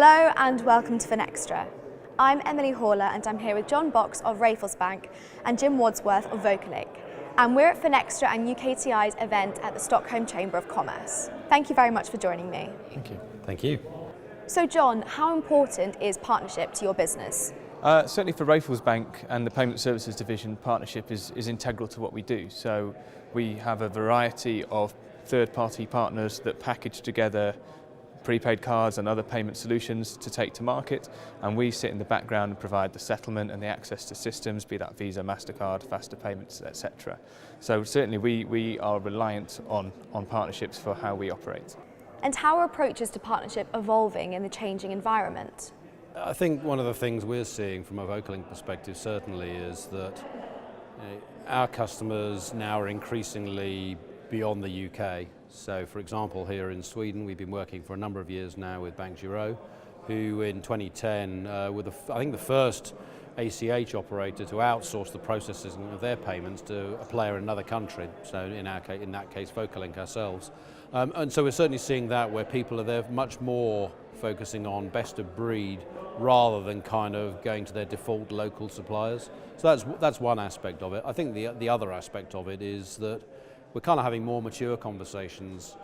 Hello and welcome to Finextra. I'm Emily Horler and I'm here with John Box of Raphaels Bank and Jim Wadsworth of VocaLink. And we're at Finextra and UKTI's event at the Stockholm Chamber of Commerce. Thank you very much for joining me. Thank you. Thank you. So John, how important is partnership to your business? Certainly for Raphaels Bank and the Payment Services Division, partnership is integral to what we do. So we have a variety of third-party partners that package together prepaid cards and other payment solutions to take to market, and we sit in the background and provide the settlement and the access to systems, be that Visa, MasterCard, faster payments, etc. So certainly we are reliant on partnerships for how we operate. And how are approaches to partnership evolving in the changing environment? I think one of the things we're seeing from a VocaLink perspective certainly is that our customers now are increasingly beyond the UK. So for example, here in Sweden, we've been working for a number of years now with Bank Giro, who in 2010 were I think the first ACH operator to outsource the processing of their payments to a player in another country. So in that case, VocaLink ourselves. And so we're certainly seeing that where people are there much more focusing on best of breed rather than kind of going to their default local suppliers. So that's one aspect of it. I think the other aspect of it is that we're kind of having more mature conversations,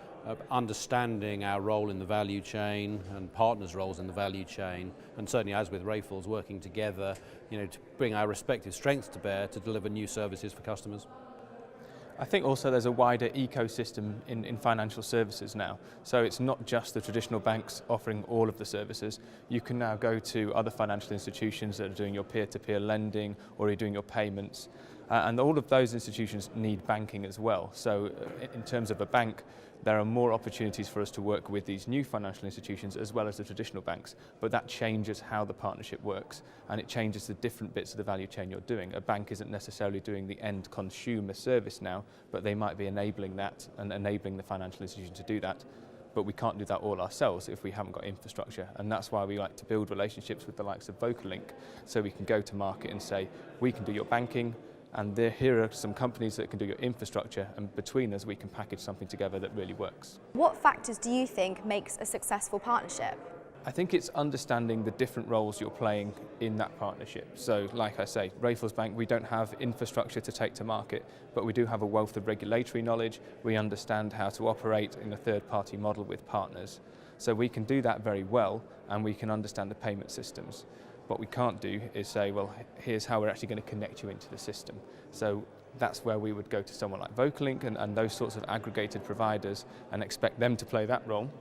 understanding our role in the value chain and partners' roles in the value chain, and certainly as with Raphaels, working together, to bring our respective strengths to bear to deliver new services for customers. I think also there's a wider ecosystem in financial services now. So it's not just the traditional banks offering all of the services. You can now go to other financial institutions that are doing your peer-to-peer lending or you're doing your payments. And all of those institutions need banking as well. So in terms of a bank, there are more opportunities for us to work with these new financial institutions as well as the traditional banks, but that changes how the partnership works and it changes the different bits of the value chain you're doing. A bank isn't necessarily doing the end consumer service now, but they might be enabling that and enabling the financial institution to do that. But we can't do that all ourselves if we haven't got infrastructure, and that's why we like to build relationships with the likes of VocaLink, so we can go to market and say, we can do your banking, and here are some companies that can do your infrastructure, and between us we can package something together that really works. What factors do you think makes a successful partnership? I think it's understanding the different roles you're playing in that partnership. So like I say, Raphaels Bank, we don't have infrastructure to take to market, but we do have a wealth of regulatory knowledge. We understand how to operate in a third-party model with partners. So we can do that very well, and we can understand the payment systems. What we can't do is say, well, here's how we're actually going to connect you into the system. So that's where we would go to someone like VocaLink and those sorts of aggregated providers and expect them to play that role.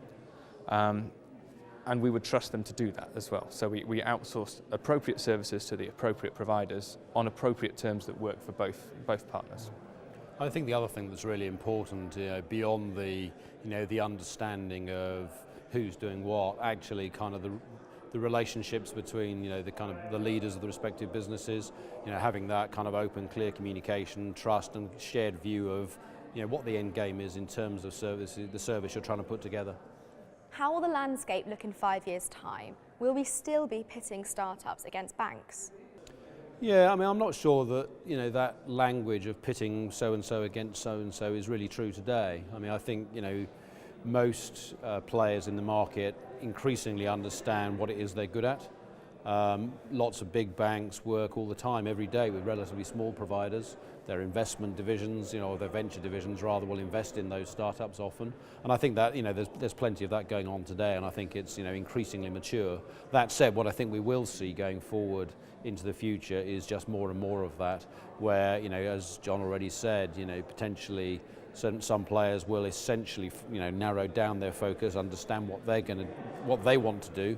And we would trust them to do that as well. So we outsource appropriate services to the appropriate providers on appropriate terms that work for both partners. I think the other thing that's really important, beyond the understanding of who's doing what, actually kind of the relationships between the leaders of the respective businesses, having that kind of open, clear communication, trust, and shared view of what the end game is in terms of the service you're trying to put together. How will the landscape look in 5 years' time? Will we still be pitting startups against banks? Yeah, I mean, I'm not sure that that language of pitting so and so against so and so is really true today. I mean, I think most players in the market increasingly understand what it is they're good at. Lots of big banks work all the time, every day, with relatively small providers. Their investment divisions, or their venture divisions rather, will invest in those startups often. And I think that there's plenty of that going on today, and I think it's increasingly mature. That said, what I think we will see going forward into the future is just more and more of that, where as John already said, potentially some players will essentially narrow down their focus, understand what they want to do,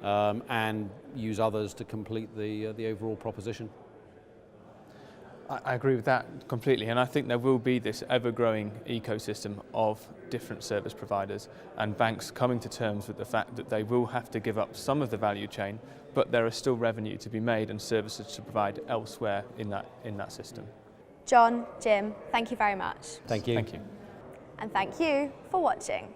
and use others to complete the overall proposition. I agree with that completely, and I think there will be this ever-growing ecosystem of different service providers and banks coming to terms with the fact that they will have to give up some of the value chain, but there is still revenue to be made and services to provide elsewhere in that system. John, Jim, thank you very much. Thank you. Thank you. And thank you for watching.